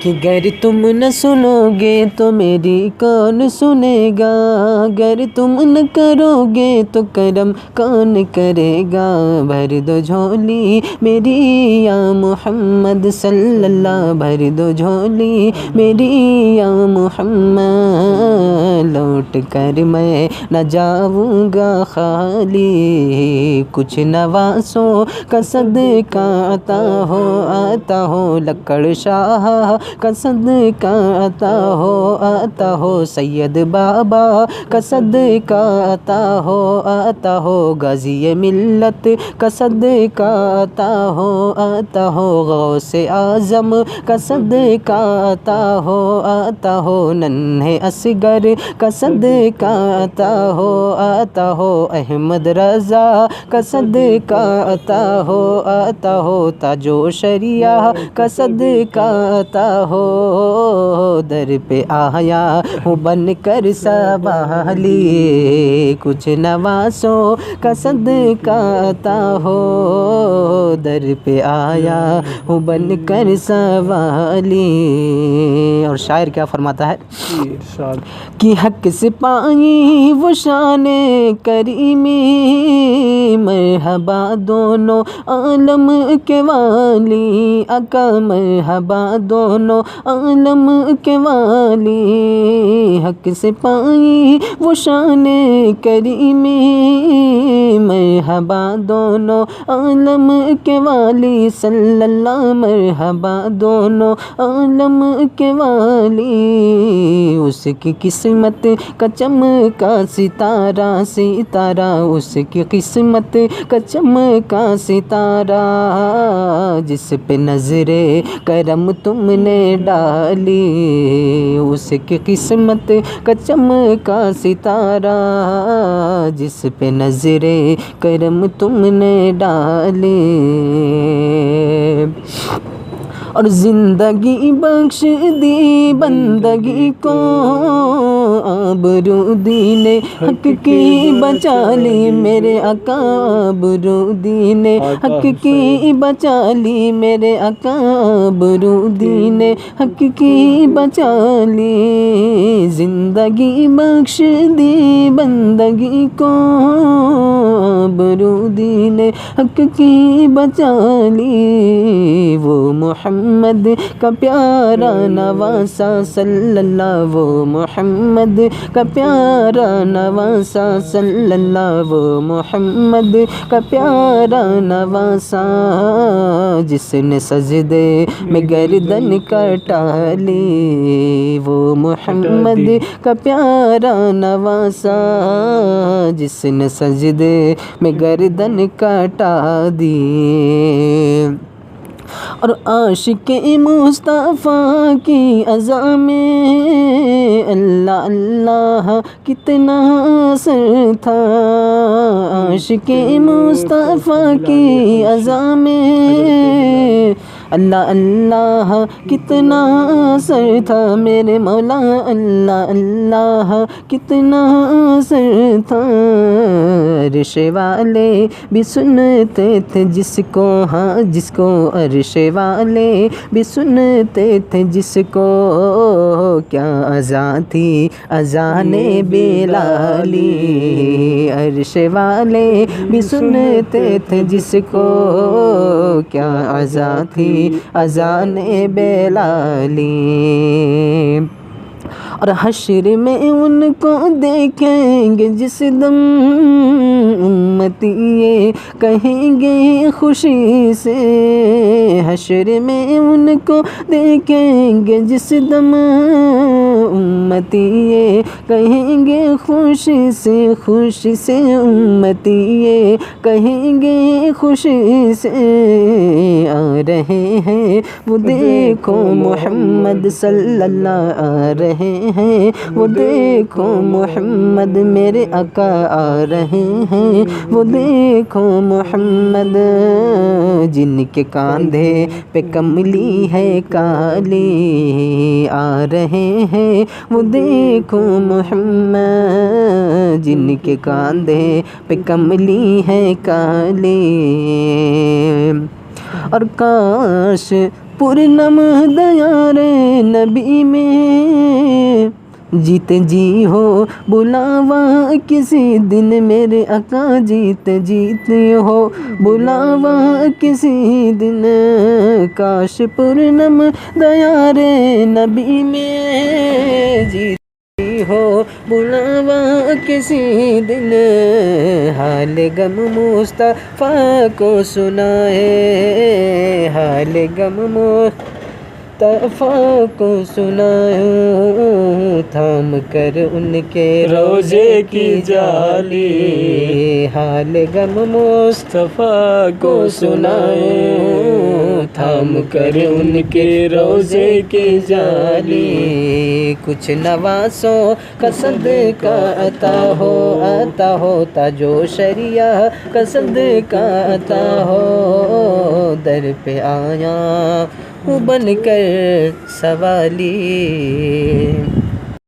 کہ گر تم نہ سنو گے تو میری کون سنے گا، گر تم نہ کرو گے تو کرم کون کرے گا، بھر دو جھولی میری یا محمد صلی اللہ، بھر دو جھولی میری یا محمد، لوٹ کر میں نہ جاؤں گا خالی، کچھ نواسوں کا صدقہ آتا ہو لکڑ شاہ کا صدقہ آتا ہو، سید بابا کا صدقہ آتا ہو، غازی ملت کا صدقہ آتا ہو، غوث اعظم کا صدقہ آتا ہو، ننھے اصغر کا صدقہ آتا ہو، احمد رضا کا صدقہ آتا ہو، تاج و شریعہ کا صدقہ آتا ہو، در پہ آیا ہوں بن کر سوالی، کچھ نواسوں کا صدقہ آتا ہو، در پہ آیا ہوں بن کر سوالی۔ اور شاعر کیا فرماتا ہے کہ حق سپاہی وہ شان کریمی، مرحبا دونوں عالم کے والی، آقا مرحبا دونوں عالم کے والی، حق سپاہی وہ شان کریمی، مرحبا دونوں عالم کے والی، صلی اللہ مرحبا دونوں عالم کے والی، اس کی قسمت کا چمکا ستارہ، اس کی قسمت کا چمکا ستارہ، جس پہ نظر کرم تم نے ڈالی، اس کی قسمت کا چمکا ستارہ، جس پہ نظر کرم تم نے ڈالی، اور زندگی بخش دی بندگی کو، آبرو دین حق کی بچا لی میرے آقا، آبرو دین حق کی بچا لی میرے آقا، آبرو دین حق کی بچا لی، زندگی بخش دی بندگی کو، آبرو دین حق کی بچا لی، وہ محمد کا پیارا نواسا صلی اللہ، وہ محمد کا پیارا نواسا صلی اللہ، وہ محمد کا پیارا نواسا، جس نے سجدے میں گردن کٹا لی، وہ محمد کا پیارا نواسا، جس نے سجدے میں گردن کٹا دی، اور عاشق مصطفیٰ کی اذاں میں اللہ اللہ کتنا اثر تھا، عاشق مصطفیٰ کی اذاں میں اللہ اللہ کتنا اثر تھا، میرے مولا اللہ اللہ کتنا اثر تھا، عرش والے بھی سنتے تھے جس کو، ہاں جس کو عرش والے بھی سنتے تھے جس کو، کیا اذان تھی اذان بلالی، عرش والے بھی سنتے تھے جس کو، کیا اذان تھی اذان بلالی، اور حشر میں ان کو دیکھیں گے جس دم، امتی یہ کہیں گے خوشی سے، حشر میں ان کو دیکھیں گے جس دم، امتی یہ کہیں گے خوشی سے، خوشی سے امتی یہ کہیں گے خوشی سے، آ رہے ہیں وہ دیکھو محمد صلی اللہ، آ رہے ہیں وہ دیکھو محمد میرے آقا، آ رہے ہیں وہ دیکھو محمد، جن کے کاندھے پہ کملی ہے کالی، آ رہے ہیں وہ دیکھو محمد، جن کے کاندھے پہ کملی ہے کالی، اور کاش پورنم دیار نبی میں، جیتے جی ہو بلاوا کسی دن میرے آقا، جیتے جیتے ہو بلاوا کسی دن، کاش پورنم دیار نبی میں، جیتے ہو بلاوا کسی دن، حال غم مصطفیٰ کو سنائے، حال غم مصطفیٰ کو سناؤں، تھام کر ان کے روضے کی جالی، حال غم مصطفیٰ کو سناؤں، تھام کر ان کے روضے کی جالی، کچھ نوازوں کا صدقہ عطا ہو، تاجو شریعہ کا صدقہ عطا ہو، در پہ آیا ہوں بن کر سوالی،